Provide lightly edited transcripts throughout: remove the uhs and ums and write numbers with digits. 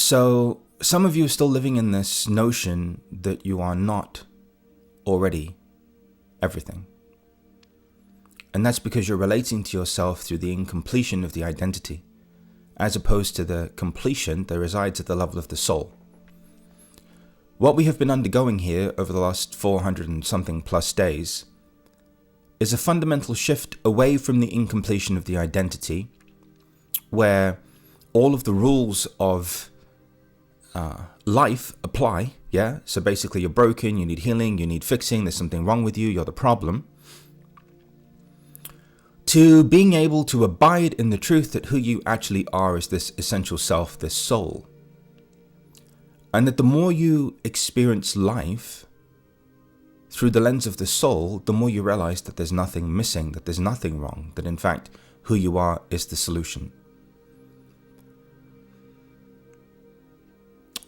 So some of you are still living in this notion that you are not already everything. And that's because you're relating to yourself through the incompletion of the identity, as opposed to the completion that resides at the level of the soul. What we have been undergoing here over the last 400 and something plus days is a fundamental shift away from the incompletion of the identity, where all of the rules of life apply, yeah? So basically you're broken, you need healing, you need fixing, there's something wrong with you, you're the problem, to being able to abide in the truth that who you actually are is this essential self, this soul. And that the more you experience life through the lens of the soul, the more you realize that there's nothing missing, that there's nothing wrong, that in fact, who you are is the solution.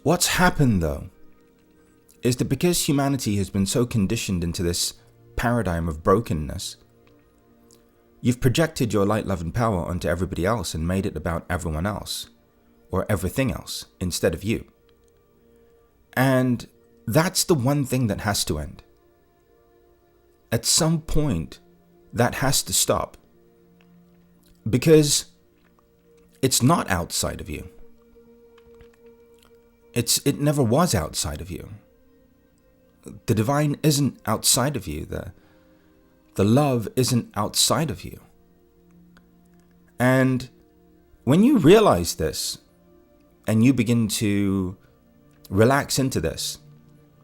What's happened though, is that because humanity has been so conditioned into this paradigm of brokenness, you've projected your light, love, and power onto everybody else and made it about everyone else, or everything else, instead of you. And that's the one thing that has to end. At some point, that has to stop. Because it's not outside of you. It never was outside of you. The divine isn't outside of you. The love isn't outside of you. And when you realize this, and you begin to relax into this,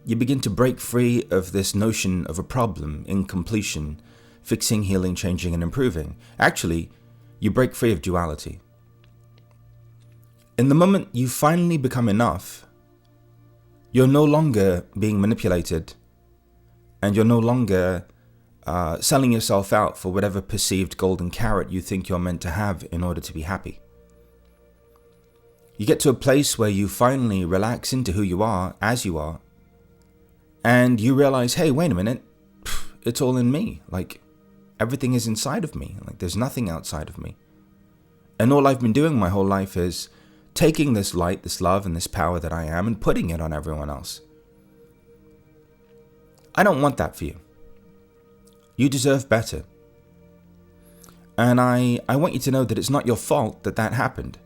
you begin to break free of this notion of a problem, incompletion, fixing, healing, changing, and improving. Actually, you break free of duality. In the moment you finally become enough, you're no longer being manipulated, and you're no longer selling yourself out for whatever perceived golden carrot you think you're meant to have in order to be happy. You get to a place where you finally relax into who you are, as you are, and you realize, hey, wait a minute, it's all in me. Like, everything is inside of me. Like, there's nothing outside of me. And all I've been doing my whole life is taking this light, this love, and this power that I am and putting it on everyone else. I don't want that for you. You deserve better. And I want you to know that it's not your fault that that happened.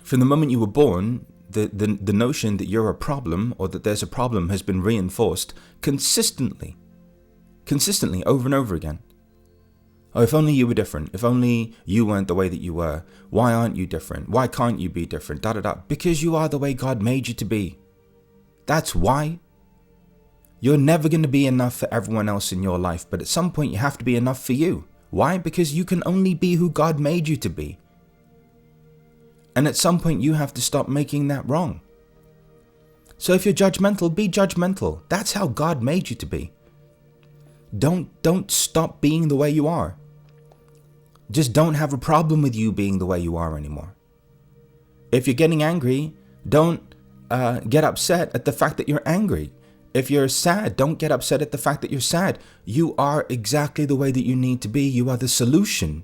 From the moment you were born, the notion that you're a problem or that there's a problem has been reinforced consistently, over and over again. Oh, if only you were different. If only you weren't the way that you were. Why aren't you different? Why can't you be different? Because you are the way God made you to be. That's why. You're never going to be enough for everyone else in your life, but at some point you have to be enough for you. Why? Because you can only be who God made you to be. And at some point you have to stop making that wrong. So if you're judgmental, be judgmental. That's how God made you to be. Don't stop being the way you are. Just don't have a problem with you being the way you are anymore. If you're getting angry, don't get upset at the fact that you're angry. If you're sad, don't get upset at the fact that you're sad. You are exactly the way that you need to be. You are the solution.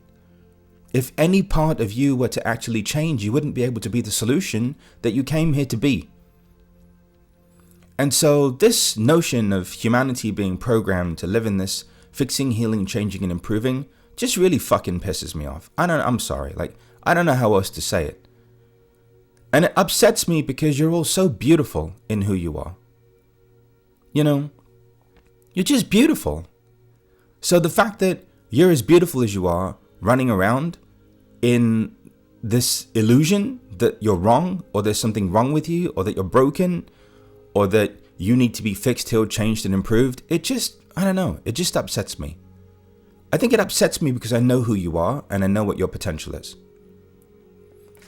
If any part of you were to actually change, you wouldn't be able to be the solution that you came here to be. And so this notion of humanity being programmed to live in this fixing, healing, changing, and improving just really fucking pisses me off. I'm sorry. I don't know how else to say it. And it upsets me because you're all so beautiful in who you are. You know, you're just beautiful. So the fact that you're as beautiful as you are, running around in this illusion that you're wrong, or there's something wrong with you, or that you're broken, or that you need to be fixed, healed, changed, and improved, it just upsets me. I think it upsets me because I know who you are and I know what your potential is.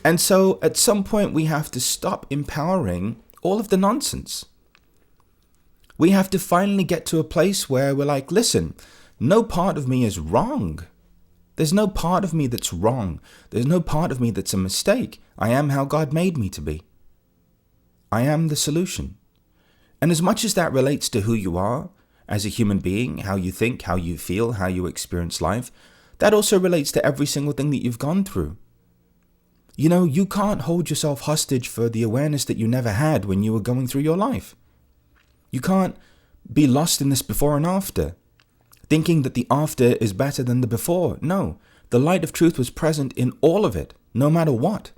And so at some point we have to stop empowering all of the nonsense. We have to finally get to a place where we're like, listen, no part of me is wrong. There's no part of me that's wrong. There's no part of me that's a mistake. I am how God made me to be. I am the solution. And as much as that relates to who you are as a human being, how you think, how you feel, how you experience life, that also relates to every single thing that you've gone through. You can't hold yourself hostage for the awareness that you never had when you were going through your life. You can't be lost in this before and after, thinking that the after is better than the before. No, the light of truth was present in all of it, no matter what.